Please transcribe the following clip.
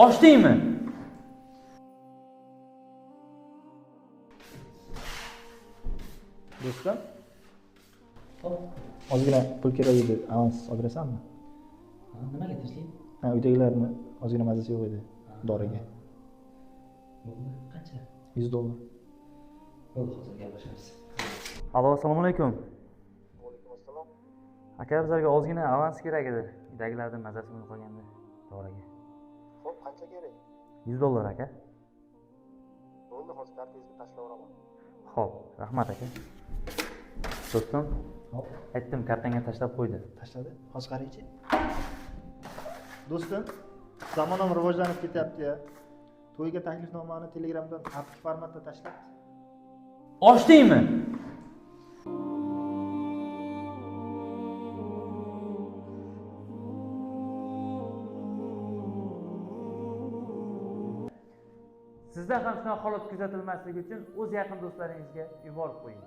Ochdingmi? Do'stim, ozgina pul kerak edi, avans olib berasanmi? Nimaga tashlaydi? Uydagilarni ozgina mazasi yo'q edi, doriga. Bo'ldi. Qancha? $100. Bo'ldi, hozir gaplashamiz. Alo, assalomu alaykum. Alaykum assalom. Aka, bizlarga ozgina avans kerak edi. Uydagilardan mazasi bo'lib qolganda doriga. Xo'p, qancha kerak? $100 aka. Bo'ldi, hozir kartangizni tashlab olaman. Xo'p, rahmat aka. Do'stim, aytdim, kartanga tashlab qo'ydi. Tashladi. Hozir qaraychi. Do'stim, zamon ham rivojlanib ketyapti-ya. To'yga taklifnomani Telegramdan hafta formatda tashlabdi. Ochdingmi? Sizda ham shunaqa holat kuzatilmasligi uchun o'z yaqin do'stlaringizga yuborib qo'ying.